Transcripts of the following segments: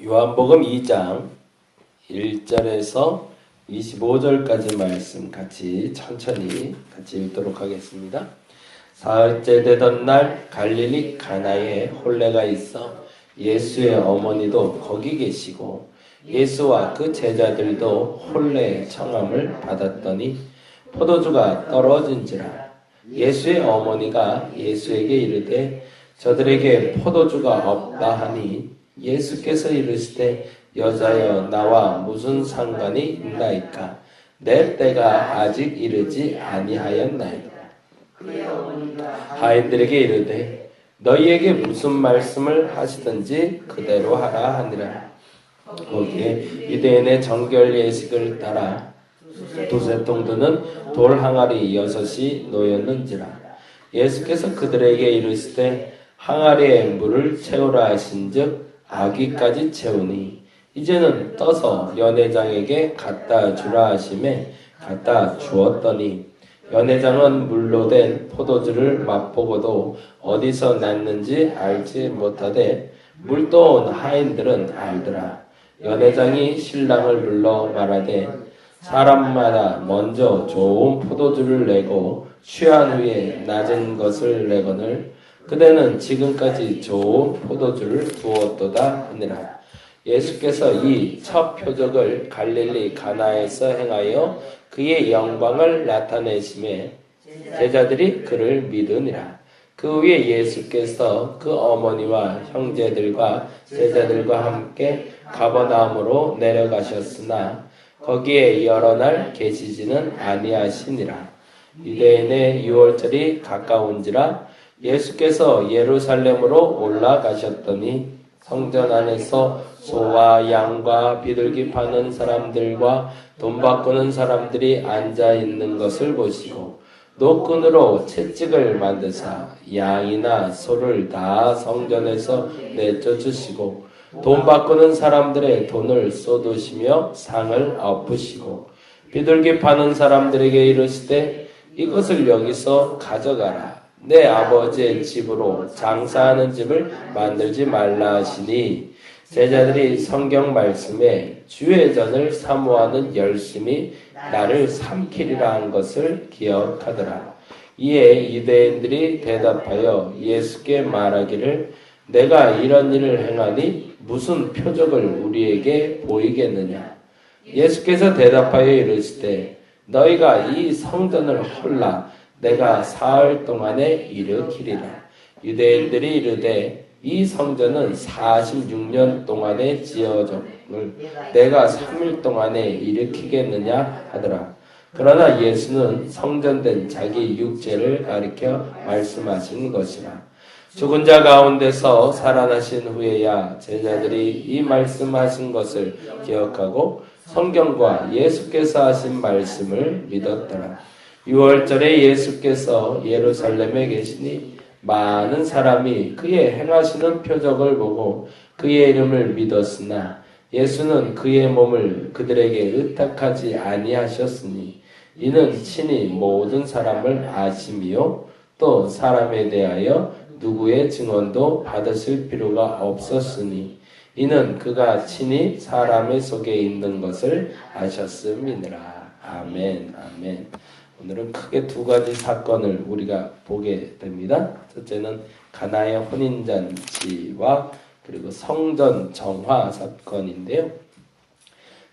요한복음 2장 1절에서 25절까지 말씀 천천히 읽도록 하겠습니다. 사흘째 되던 날 갈릴리 가나에 혼례가 있어 예수의 어머니도 거기 계시고 예수와 그 제자들도 혼례의 청함을 받았더니 포도주가 떨어진지라. 예수의 어머니가 예수에게 이르되 저들에게 포도주가 없다 하니 예수께서 이르시되 여자여 나와 무슨 상관이 있나이까? 내 때가 아직 이르지 아니하였나이다. 하인들에게 이르되 너희에게 무슨 말씀을 하시든지 그대로 하라 하니라. 거기에 유대인의 정결 예식을 따라 두세 통 드는 돌 항아리 6이 놓였는지라. 예수께서 그들에게 이르시되 항아리에 물을 채우라 하신즉 아기까지 채우니 이제는 떠서 연회장에게 갖다 주라 하심에 갖다 주었더니 연회장은 물로 된 포도주를 맛보고도 어디서 났는지 알지 못하되 물 떠온 하인들은 알더라. 연회장이 신랑을 불러 말하되 사람마다 먼저 좋은 포도주를 내고 취한 후에 낮은 것을 내거늘 그대는 지금까지 좋은 포도주를 두었도다 하니라. 예수께서 이 첫 표적을 갈릴리 가나에서 행하여 그의 영광을 나타내심에 제자들이 그를 믿으니라. 그 후에 예수께서 그 어머니와 형제들과 제자들과 함께 가버나움으로 내려가셨으나 거기에 여러 날 계시지는 아니하시니라. 유대인의 유월절이 가까운지라 예수께서 예루살렘으로 올라가셨더니 성전 안에서 소와 양과 비둘기 파는 사람들과 돈 바꾸는 사람들이 앉아 있는 것을 보시고 노끈으로 채찍을 만드사 양이나 소를 다 성전에서 내쫓으시고 돈 바꾸는 사람들의 돈을 쏟으시며 상을 엎으시고 비둘기 파는 사람들에게 이르시되 이것을 여기서 가져가라. 내 아버지의 집으로 장사하는 집을 만들지 말라 하시니 제자들이 성경 말씀에 주의 전을 사모하는 열심이 나를 삼키리라 한 것을 기억하더라. 이에 유대인들이 대답하여 예수께 말하기를 내가 이런 일을 행하니 무슨 표적을 우리에게 보이겠느냐. 예수께서 대답하여 이르시되 너희가 이 성전을 헐라 내가 사흘 동안에 일으키리라. 유대인들이 이르되 이 성전은 46년 동안에 지어졌을 내가 3일 동안에 일으키겠느냐 하더라. 그러나 예수는 성전된 자기 육체를 가리켜 말씀하신 것이라. 죽은 자 가운데서 살아나신 후에야 제자들이 이 말씀하신 것을 기억하고 성경과 예수께서 하신 말씀을 믿었더라. 6월절에 예수께서 예루살렘에 계시니 많은 사람이 그의 행하시는 표적을 보고 그의 이름을 믿었으나 예수는 그의 몸을 그들에게 의탁하지 아니하셨으니 이는 친히 모든 사람을 아심이요 또 사람에 대하여 누구의 증언도 받으실 필요가 없었으니 이는 그가 친히 사람의 속에 있는 것을 아셨음이니라. 아멘. 아멘. 오늘은 크게 두 가지 사건을 우리가 보게 됩니다. 첫째는 가나의 혼인잔치와 그리고 성전 정화 사건인데요.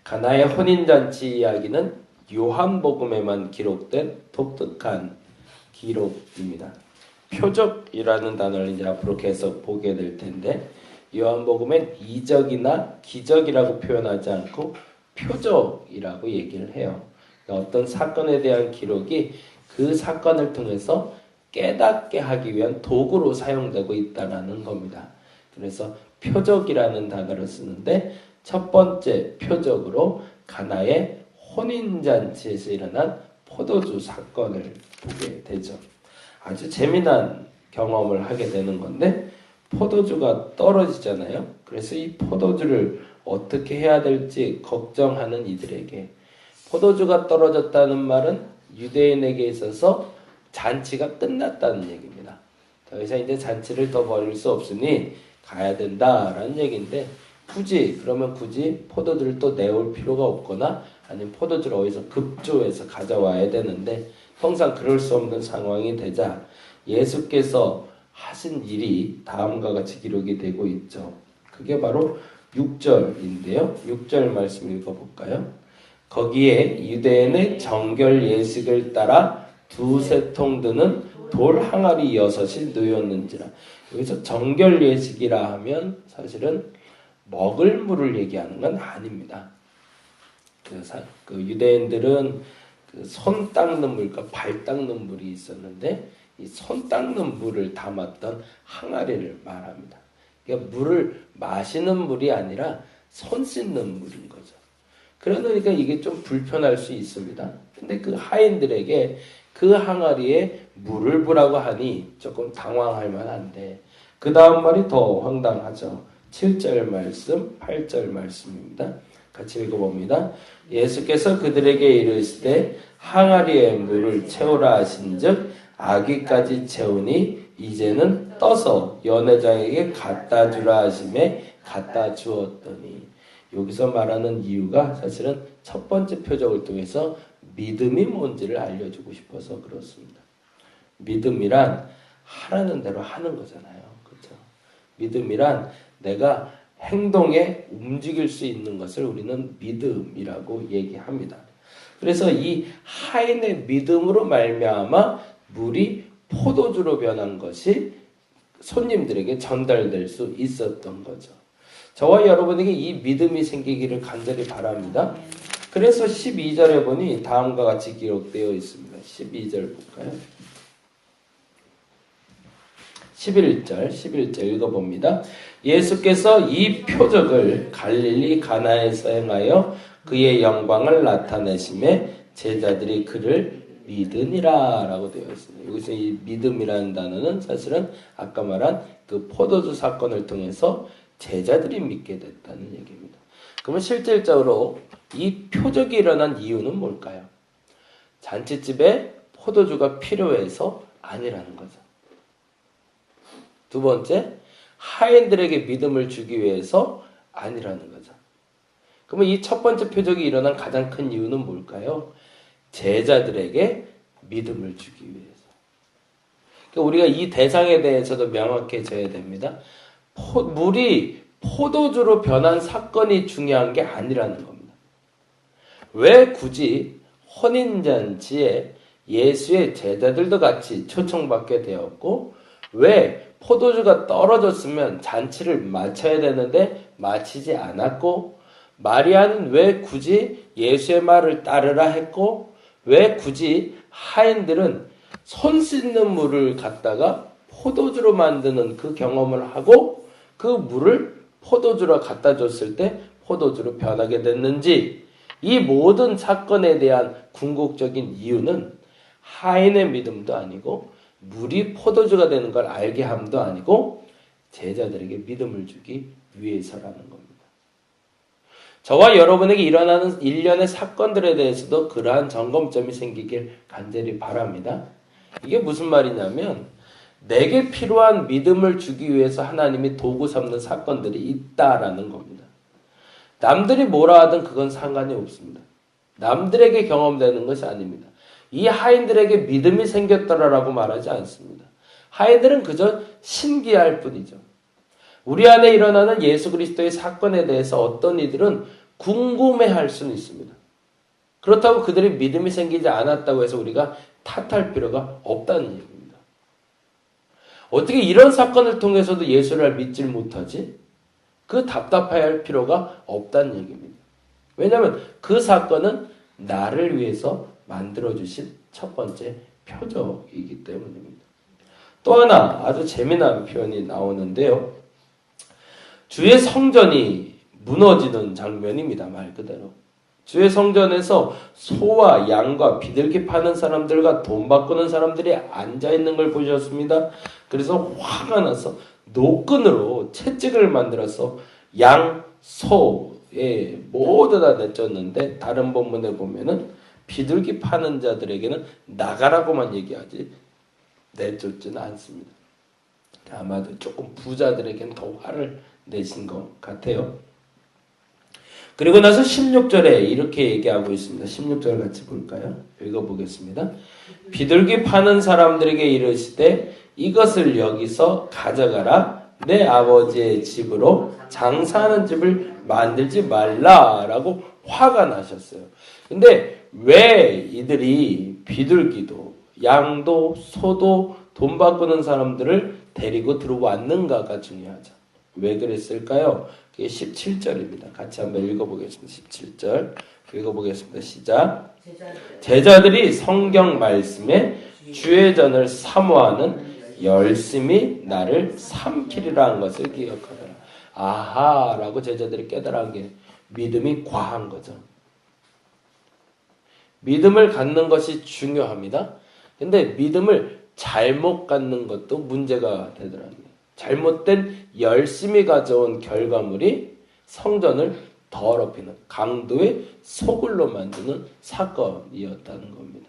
가나의 혼인잔치 이야기는 요한복음에만 기록된 독특한 기록입니다. 표적이라는 단어를 이제 앞으로 계속 보게 될 텐데 요한복음엔 이적이나 기적이라고 표현하지 않고 표적이라고 얘기를 해요. 어떤 사건에 대한 기록이 그 사건을 통해서 깨닫게 하기 위한 도구로 사용되고 있다는 겁니다. 그래서 표적이라는 단어를 쓰는데 첫 번째 표적으로 가나의 혼인잔치에서 일어난 포도주 사건을 보게 되죠. 아주 재미난 경험을 하게 되는 건데 포도주가 떨어지잖아요. 그래서 이 포도주를 어떻게 해야 될지 걱정하는 이들에게 포도주가 떨어졌다는 말은 유대인에게 있어서 잔치가 끝났다는 얘기입니다. 더 이상 이제 잔치를 더 벌일 수 없으니 가야 된다라는 얘기인데 그러면 굳이 포도주를 또 내올 필요가 없거나 아니면 포도주를 어디서 급조해서 가져와야 되는데 통상 그럴 수 없는 상황이 되자 예수께서 하신 일이 다음과 같이 기록이 되고 있죠. 그게 바로 6절인데요. 6절 말씀 읽어볼까요? 거기에 유대인의 정결 예식을 따라 두세 통 드는 돌 항아리 6이 놓였는지라. 여기서 정결 예식이라 하면 사실은 먹을 물을 얘기하는 건 아닙니다. 그 유대인들은 그 손 닦는 물과 발 닦는 물이 있었는데 이 손 닦는 물을 담았던 항아리를 말합니다. 그러니까 물을 마시는 물이 아니라 손 씻는 물인 거죠. 그러니까 이게 좀 불편할 수 있습니다. 근데 그 하인들에게 그 항아리에 물을 부라고 하니 조금 당황할 만한데 그 다음 말이 더 황당하죠. 7절 말씀, 8절 말씀입니다. 같이 읽어봅니다. 예수께서 그들에게 이르시되 항아리에 물을 채우라 하신즉 아귀까지 채우니 이제는 떠서 연회장에게 갖다 주라 하심에 갖다 주었더니 여기서 말하는 이유가 사실은 첫 번째 표적을 통해서 믿음이 뭔지를 알려주고 싶어서 그렇습니다. 믿음이란 하라는 대로 하는 거잖아요. 그렇죠? 믿음이란 내가 행동에 움직일 수 있는 것을 우리는 믿음이라고 얘기합니다. 그래서 이 하인의 믿음으로 말미암아 물이 포도주로 변한 것이 손님들에게 전달될 수 있었던 거죠. 저와 여러분에게 이 믿음이 생기기를 간절히 바랍니다. 그래서 12절에 보니 다음과 같이 기록되어 있습니다. 12절 볼까요? 11절 읽어봅니다. 예수께서 이 표적을 갈릴리 가나에서 행하여 그의 영광을 나타내심에 제자들이 그를 믿으니라 라고 되어 있습니다. 여기서 이 믿음이라는 단어는 사실은 아까 말한 그 포도주 사건을 통해서 제자들이 믿게 됐다는 얘기입니다. 그러면 실질적으로 이 표적이 일어난 이유는 뭘까요? 잔치집에 포도주가 필요해서 아니라는 거죠. 두 번째, 하인들에게 믿음을 주기 위해서 아니라는 거죠. 그러면 이 첫 번째 표적이 일어난 가장 큰 이유는 뭘까요? 제자들에게 믿음을 주기 위해서. 그러니까 우리가 이 대상에 대해서도 명확해져야 됩니다. 물이 포도주로 변한 사건이 중요한 게 아니라는 겁니다. 왜 굳이 혼인잔치에 예수의 제자들도 같이 초청받게 되었고 왜 포도주가 떨어졌으면 잔치를 마쳐야 되는데 마치지 않았고 마리아는 왜 굳이 예수의 말을 따르라 했고 왜 굳이 하인들은 손 씻는 물을 갖다가 포도주로 만드는 그 경험을 하고 그 물을 포도주로 갖다 줬을 때 포도주로 변하게 됐는지 이 모든 사건에 대한 궁극적인 이유는 하인의 믿음도 아니고 물이 포도주가 되는 걸 알게 함도 아니고 제자들에게 믿음을 주기 위해서라는 겁니다. 저와 여러분에게 일어나는 일련의 사건들에 대해서도 그러한 점검점이 생기길 간절히 바랍니다. 이게 무슨 말이냐면 내게 필요한 믿음을 주기 위해서 하나님이 도구 삼는 사건들이 있다라는 겁니다. 남들이 뭐라 하든 그건 상관이 없습니다. 남들에게 경험되는 것이 아닙니다. 이 하인들에게 믿음이 생겼더라라고 말하지 않습니다. 하인들은 그저 신기할 뿐이죠. 우리 안에 일어나는 예수 그리스도의 사건에 대해서 어떤 이들은 궁금해할 수는 있습니다. 그렇다고 그들이 믿음이 생기지 않았다고 해서 우리가 탓할 필요가 없다는 얘기입니다. 어떻게 이런 사건을 통해서도 예수를 믿질 못하지? 그 답답해야 할 필요가 없다는 얘기입니다. 왜냐하면 그 사건은 나를 위해서 만들어주신 첫 번째 표적이기 때문입니다. 또 하나 아주 재미난 표현이 나오는데요. 주의 성전이 무너지는 장면입니다. 말 그대로. 주의 성전에서 소와 양과 비둘기 파는 사람들과 돈 바꾸는 사람들이 앉아있는 걸 보셨습니다. 그래서 화가 나서 노끈으로 채찍을 만들어서 양, 소에 모두 다 내쫓는데 다른 본문에 보면은 비둘기 파는 자들에게는 나가라고만 얘기하지 내쫓지는 않습니다. 아마도 조금 부자들에게는 더 화를 내신 것 같아요. 그리고 나서 16절에 이렇게 얘기하고 있습니다. 16절 같이 볼까요? 읽어보겠습니다. 비둘기 파는 사람들에게 이르시되 이것을 여기서 가져가라. 내 아버지의 집으로 장사하는 집을 만들지 말라라고 화가 나셨어요. 근데 왜 이들이 비둘기도 양도 소도 돈 바꾸는 사람들을 데리고 들어왔는가가 중요하죠. 왜 그랬을까요? 그게 17절입니다. 같이 한번 읽어보겠습니다. 17절 읽어보겠습니다. 시작. 제자들이 성경 말씀에 주의 전을 사모하는 열심히 나를 삼키리라 한 것을 기억하더라. 아하라고 제자들이 깨달은 게 믿음이 과한 거죠. 믿음을 갖는 것이 중요합니다. 근데 믿음을 잘못 갖는 것도 문제가 되더라고요. 잘못된 열심히 가져온 결과물이 성전을 더럽히는 강도의 소굴로 만드는 사건이었다는 겁니다.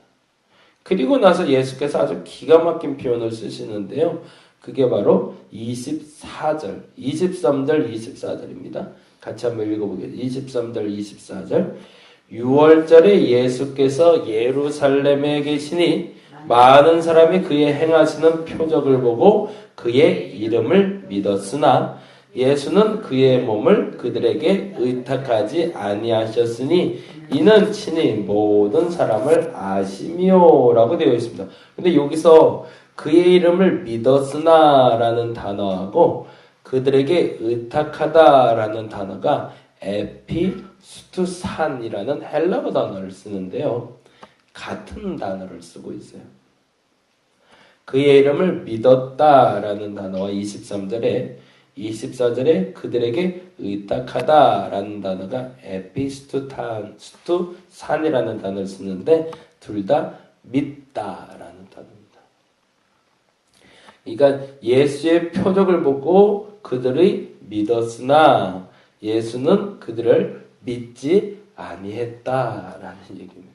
그리고 나서 예수께서 아주 기가 막힌 표현을 쓰시는데요. 그게 바로 24절, 23절, 24절입니다. 같이 한번 읽어보겠습니다. 23절, 24절. 6월절에 예수께서 예루살렘에 계시니 많은 사람이 그의 행하시는 표적을 보고 그의 이름을 믿었으나 예수는 그의 몸을 그들에게 의탁하지 아니하셨으니 이는 친히 모든 사람을 아심이요라고 되어 있습니다. 근데 여기서 그의 이름을 믿었으나라는 단어하고 그들에게 의탁하다라는 단어가 에피스투산이라는 헬라어 단어를 쓰는데요. 같은 단어를 쓰고 있어요. 그의 이름을 믿었다라는 단어와 24절에 그들에게 의탁하다라는 단어가 에피스투산이라는 단어를 쓰는데 둘 다 믿다라는 단어입니다. 그러니까 예수의 표적을 보고 그들이 믿었으나 예수는 그들을 믿지 아니했다라는 얘기입니다.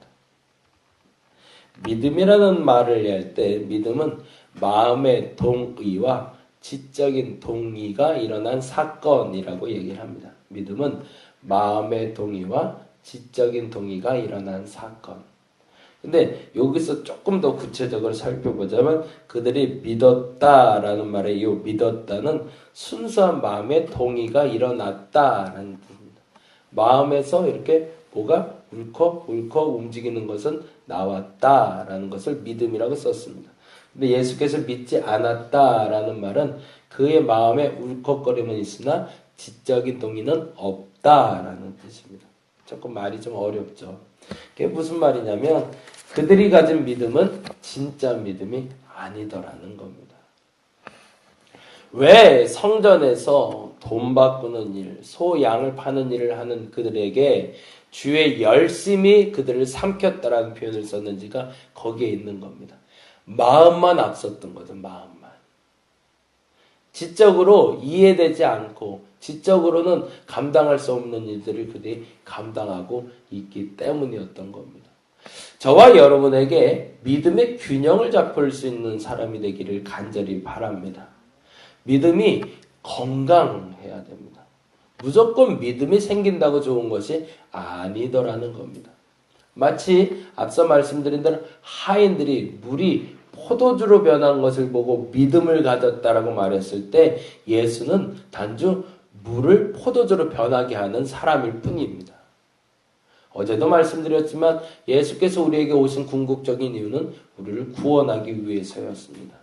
믿음이라는 말을 할 때 믿음은 마음의 동의와 지적인 동의가 일어난 사건이라고 얘기를 합니다. 믿음은 마음의 동의와 지적인 동의가 일어난 사건. 근데 여기서 조금 더 구체적으로 살펴보자면 그들이 믿었다라는 말에 이 믿었다는 순수한 마음의 동의가 일어났다라는 뜻입니다. 마음에서 이렇게 뭐가 울컥울컥 움직이는 것은 나왔다라는 것을 믿음이라고 썼습니다. 근데 예수께서 믿지 않았다라는 말은 그의 마음에 울컥거림은 있으나 지적인 동의는 없다라는 뜻입니다. 조금 말이 좀 어렵죠. 그게 무슨 말이냐면 그들이 가진 믿음은 진짜 믿음이 아니더라는 겁니다. 왜 성전에서 돈 바꾸는 일, 소, 양을 파는 일을 하는 그들에게 주의 열심히 그들을 삼켰다라는 표현을 썼는지가 거기에 있는 겁니다. 마음만 앞섰던 거죠. 마음만. 지적으로 이해되지 않고 지적으로는 감당할 수 없는 일들을 그들이 감당하고 있기 때문이었던 겁니다. 저와 여러분에게 믿음의 균형을 잡을 수 있는 사람이 되기를 간절히 바랍니다. 믿음이 건강해야 됩니다. 무조건 믿음이 생긴다고 좋은 것이 아니더라는 겁니다. 마치 앞서 말씀드린 대로 하인들이 물이 포도주로 변한 것을 보고 믿음을 가졌다라고 말했을 때 예수는 단지 물을 포도주로 변하게 하는 사람일 뿐입니다. 어제도 말씀드렸지만 예수께서 우리에게 오신 궁극적인 이유는 우리를 구원하기 위해서였습니다.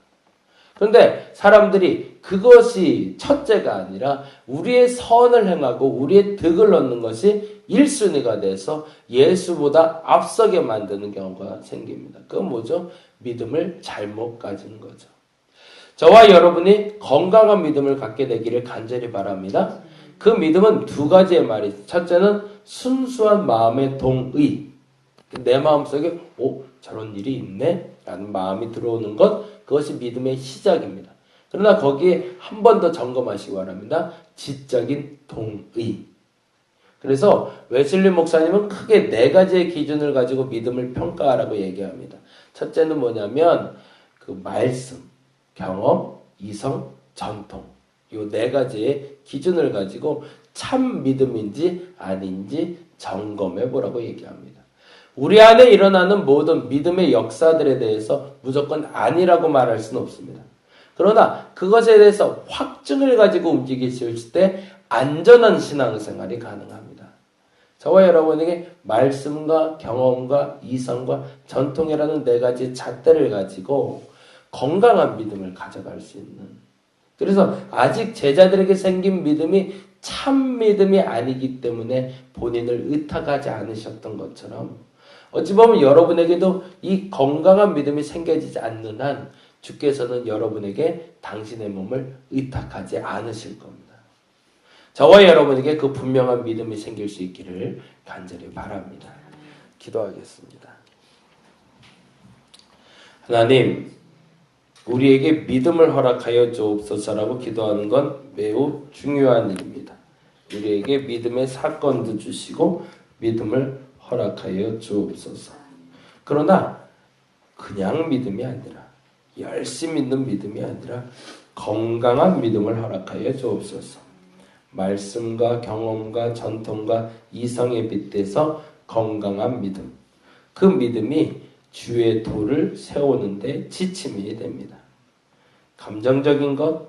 그런데 사람들이 그것이 첫째가 아니라 우리의 선을 행하고 우리의 덕을 얻는 것이 1순위가 돼서 예수보다 앞서게 만드는 경우가 생깁니다. 그건 뭐죠? 믿음을 잘못 가지는 거죠. 저와 여러분이 건강한 믿음을 갖게 되기를 간절히 바랍니다. 그 믿음은 두 가지의 말이 있어요. 첫째는 순수한 마음의 동의. 내 마음속에 저런 일이 있네? 라는 마음이 들어오는 것, 그것이 믿음의 시작입니다. 그러나 거기에 한 번 더 점검하시기 바랍니다. 지적인 동의. 그래서 웨슬리 목사님은 크게 네 가지의 기준을 가지고 믿음을 평가하라고 얘기합니다. 첫째는 뭐냐면 그 말씀, 경험, 이성, 전통. 요 네 가지의 기준을 가지고 참 믿음인지 아닌지 점검해 보라고 얘기합니다. 우리 안에 일어나는 모든 믿음의 역사들에 대해서 무조건 아니라고 말할 수는 없습니다. 그러나 그것에 대해서 확증을 가지고 움직이실 때 안전한 신앙생활이 가능합니다. 저와 여러분에게 말씀과 경험과 이성과 전통이라는 네 가지 잣대를 가지고 건강한 믿음을 가져갈 수 있는, 그래서 아직 제자들에게 생긴 믿음이 참 믿음이 아니기 때문에 본인을 의탁하지 않으셨던 것처럼 어찌 보면 여러분에게도 이 건강한 믿음이 생겨지지 않는 한 주께서는 여러분에게 당신의 몸을 의탁하지 않으실 겁니다. 저와 여러분에게 그 분명한 믿음이 생길 수 있기를 간절히 바랍니다. 기도하겠습니다. 하나님, 우리에게 믿음을 허락하여 주옵소서라고 기도하는 건 매우 중요한 일입니다. 우리에게 믿음의 사건도 주시고 믿음을 허락하여 주옵소서. 그러나 그냥 믿음이 아니라, 열심히 믿는 믿음이 아니라 건강한 믿음을 허락하여 주옵소서. 말씀과 경험과 전통과 이성에 빗대서 건강한 믿음, 그 믿음이 주의 도를 세우는데 지침이 됩니다. 감정적인 것,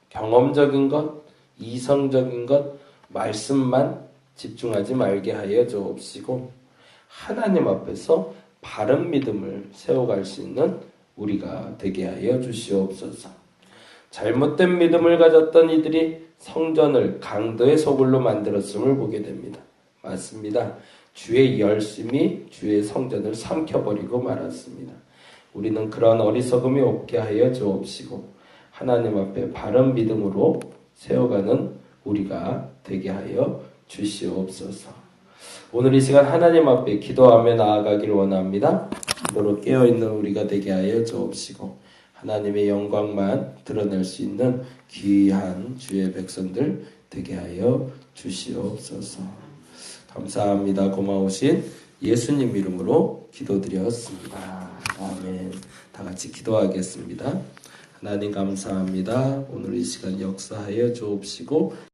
경험적인 것, 이성적인 것, 말씀만 집중하지 말게 하여 주옵시고 하나님 앞에서 바른 믿음을 세워갈 수 있는 우리가 되게 하여 주시옵소서. 잘못된 믿음을 가졌던 이들이 성전을 강도의 소굴로 만들었음을 보게 됩니다. 맞습니다. 주의 열심이 주의 성전을 삼켜버리고 말았습니다. 우리는 그런 어리석음이 없게 하여 주옵시고 하나님 앞에 바른 믿음으로 세워가는 우리가 되게 하여 주시옵소서. 오늘 이 시간 하나님 앞에 기도하며 나아가길 원합니다. 기도로 깨어있는 우리가 되게 하여 주옵시고 하나님의 영광만 드러낼 수 있는 귀한 주의 백성들 되게 하여 주시옵소서. 감사합니다. 고마우신 예수님 이름으로 기도드렸습니다. 아멘. 다 같이 기도하겠습니다. 하나님 감사합니다. 오늘 이 시간 역사하여 주옵시고